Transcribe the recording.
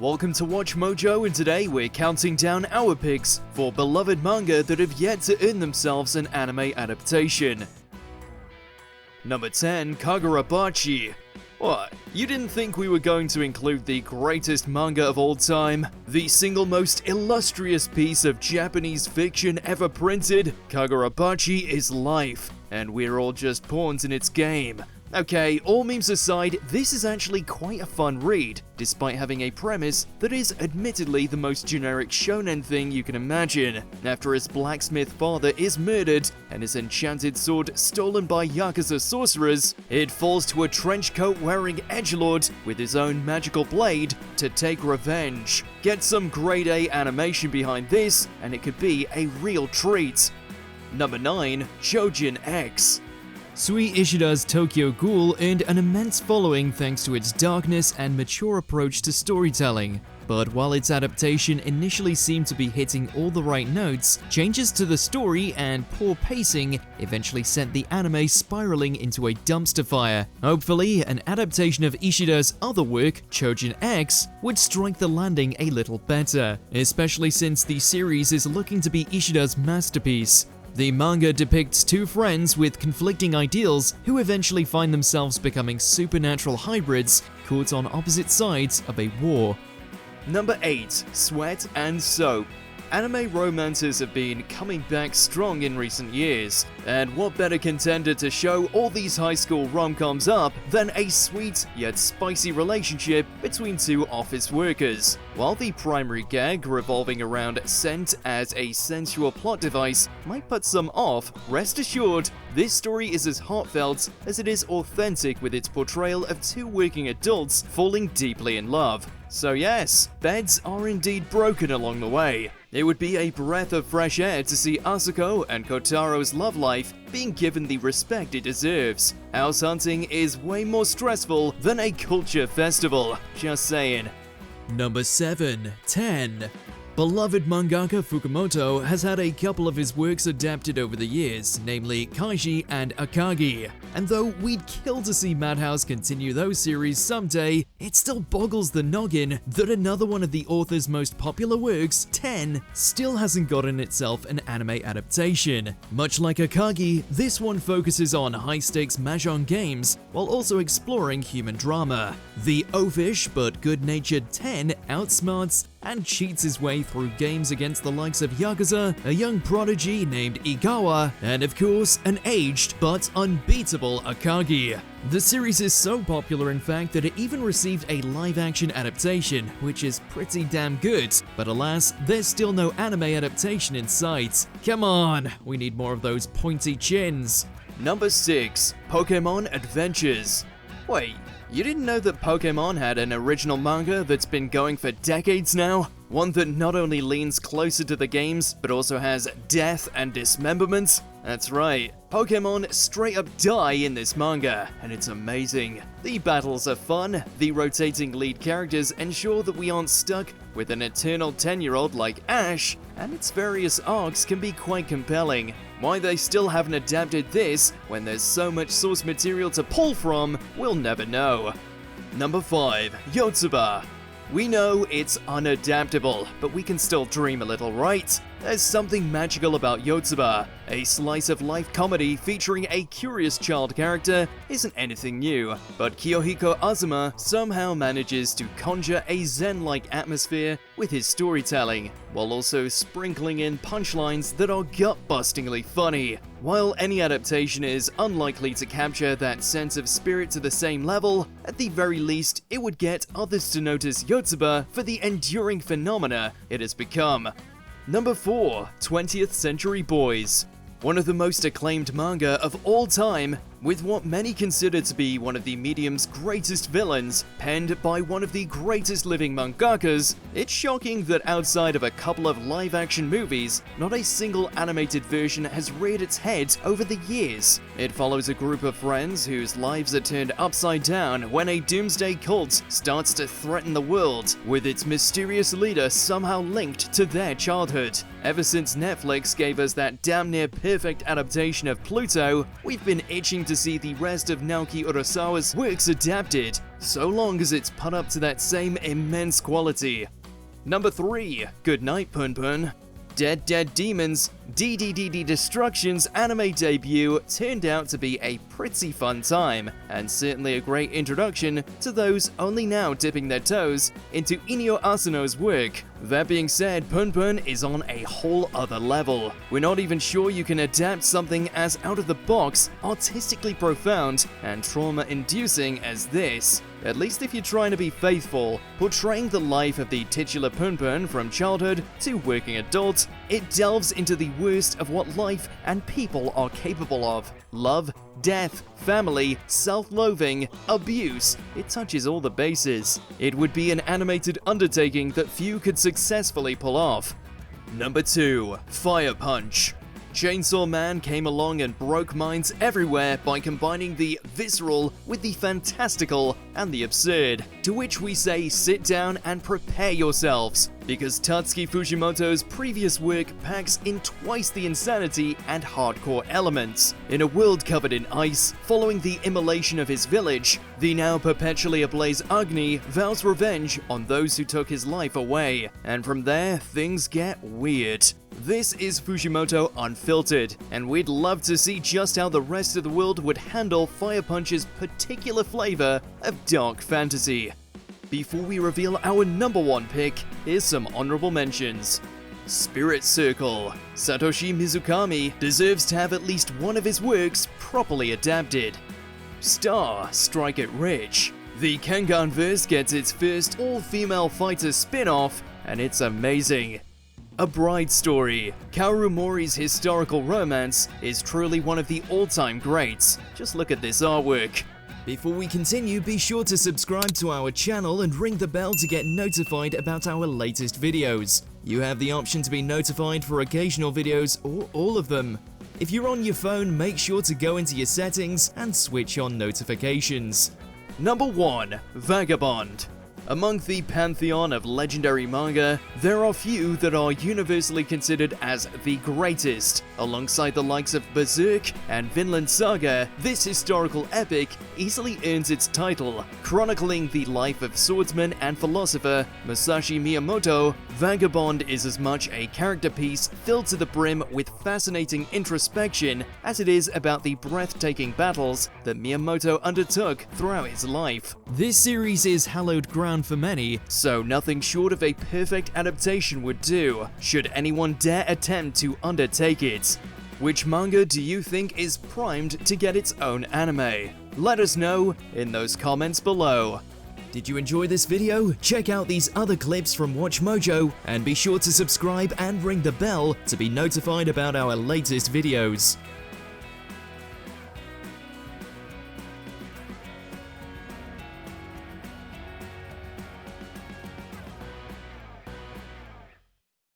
Welcome to Watch Mojo, and today we're counting down our picks for beloved manga that have yet to earn themselves an anime adaptation. Number 10, Kagurabachi. What? You didn't think we were going to include the greatest manga of all time? The single most illustrious piece of Japanese fiction ever printed? Kagurabachi is life, and we're all just pawns in its game. Okay, all memes aside, this is actually quite a fun read, despite having a premise that is admittedly the most generic shonen thing you can imagine. After his blacksmith father is murdered and his enchanted sword stolen by Yakuza sorcerers, it falls to a trenchcoat-wearing edgelord with his own magical blade to take revenge. Get some grade A animation behind this, and it could be a real treat. Number 9, Choujin X. Sui Ishida's Tokyo Ghoul earned an immense following thanks to its darkness and mature approach to storytelling. But while its adaptation initially seemed to be hitting all the right notes, changes to the story and poor pacing eventually sent the anime spiraling into a dumpster fire. Hopefully, an adaptation of Ishida's other work, Choujin X, would strike the landing a little better, especially since the series is looking to be Ishida's masterpiece. The manga depicts two friends with conflicting ideals who eventually find themselves becoming supernatural hybrids caught on opposite sides of a war. Number 8, Sweat and Soap. Anime romances have been coming back strong in recent years, and what better contender to show all these high school rom-coms up than a sweet yet spicy relationship between two office workers. While the primary gag revolving around scent as a sensual plot device might put some off, rest assured, this story is as heartfelt as it is authentic with its portrayal of two working adults falling deeply in love. So yes, beds are indeed broken along the way. It would be a breath of fresh air to see Asuko and Kotaro's love life being given the respect it deserves. House hunting is way more stressful than a culture festival, just saying. Number 7, 10. Beloved mangaka Fujimoto has had a couple of his works adapted over the years, namely Kaiji and Akagi. And though we'd kill to see Madhouse continue those series someday, it still boggles the noggin that another one of the author's most popular works, 10, still hasn't gotten itself an anime adaptation. Much like Akagi, this one focuses on high-stakes mahjong games while also exploring human drama. The oafish but good-natured 10 outsmarts and cheats his way through games against the likes of Yakuza, a young prodigy named Igawa, and of course, an aged but unbeatable Akagi. The series is so popular in fact that it even received a live-action adaptation, which is pretty damn good, but alas, there's still no anime adaptation in sight. Come on, we need more of those pointy chins. Number 6, Pokémon Adventures. Wait, you didn't know that Pokémon had an original manga that's been going for decades now? One that not only leans closer to the games, but also has death and dismemberment? That's right, Pokémon straight up die in this manga, and it's amazing. The battles are fun, the rotating lead characters ensure that we aren't stuck with an eternal 10-year-old like Ash, and its various arcs can be quite compelling. Why they still haven't adapted this when there's so much source material to pull from, we'll never know. Number 5, Yotsuba. We know it's unadaptable, but we can still dream a little, right? There's something magical about Yotsuba. A slice-of-life comedy featuring a curious child character isn't anything new, but Kiyohiko Azuma somehow manages to conjure a zen-like atmosphere with his storytelling, while also sprinkling in punchlines that are gut-bustingly funny. While any adaptation is unlikely to capture that sense of spirit to the same level, at the very least, it would get others to notice Yotsuba for the enduring phenomena it has become. Number 4, 20th Century Boys. One of the most acclaimed manga of all time, with what many consider to be one of the medium's greatest villains, penned by one of the greatest living mangakas, it's shocking that outside of a couple of live-action movies, not a single animated version has reared its head over the years. It follows a group of friends whose lives are turned upside down when a doomsday cult starts to threaten the world, with its mysterious leader somehow linked to their childhood. Ever since Netflix gave us that damn near perfect adaptation of Pluto, we've been itching to see the rest of Naoki Urasawa's works adapted, so long as it's put up to that same immense quality. Number 3. Goodnight PunPun. Dead Dead Demons DDDD Destruction's anime debut turned out to be a pretty fun time, and certainly a great introduction to those only now dipping their toes into Inio Asano's work. That being said, PunPun is on a whole other level. We're not even sure you can adapt something as out-of-the-box, artistically profound, and trauma-inducing as this. At least if you're trying to be faithful, portraying the life of the titular PunPun from childhood to working adult, it delves into the worst of what life and people are capable of. Love, death, family, self-loathing, abuse. It touches all the bases. It would be an animated undertaking that few could successfully pull off. Number 2. Fire Punch. Chainsaw Man came along and broke minds everywhere by combining the visceral with the fantastical and the absurd. To which we say sit down and prepare yourselves, because Tatsuki Fujimoto's previous work packs in twice the insanity and hardcore elements. In a world covered in ice, following the immolation of his village, the now perpetually ablaze Agni vows revenge on those who took his life away, and from there things get weird. This is Fujimoto Unfiltered, and we'd love to see just how the rest of the world would handle Fire Punch's particular flavor of dark fantasy. Before we reveal our number 1 pick, here's some honorable mentions. Spirit Circle. Satoshi Mizukami deserves to have at least one of his works properly adapted. Star, Strike It Rich. The Kanganverse gets its first all-female fighter spin-off, and it's amazing. A Bride Story. Kaoru Mori's historical romance is truly one of the all-time greats. Just look at this artwork. Before we continue, be sure to subscribe to our channel and ring the bell to get notified about our latest videos. You have the option to be notified for occasional videos or all of them. If you're on your phone, make sure to go into your settings and switch on notifications. Number 1. Vagabond. Among the pantheon of legendary manga, there are few that are universally considered as the greatest. Alongside the likes of Berserk and Vinland Saga, this historical epic easily earns its title. Chronicling the life of swordsman and philosopher Musashi Miyamoto, Vagabond is as much a character piece filled to the brim with fascinating introspection as it is about the breathtaking battles that Miyamoto undertook throughout his life. This series is hallowed ground for many, so nothing short of a perfect adaptation would do, should anyone dare attempt to undertake it. Which manga do you think is primed to get its own anime? Let us know in those comments below. Did you enjoy this video? Check out these other clips from WatchMojo, and be sure to subscribe and ring the bell to be notified about our latest videos.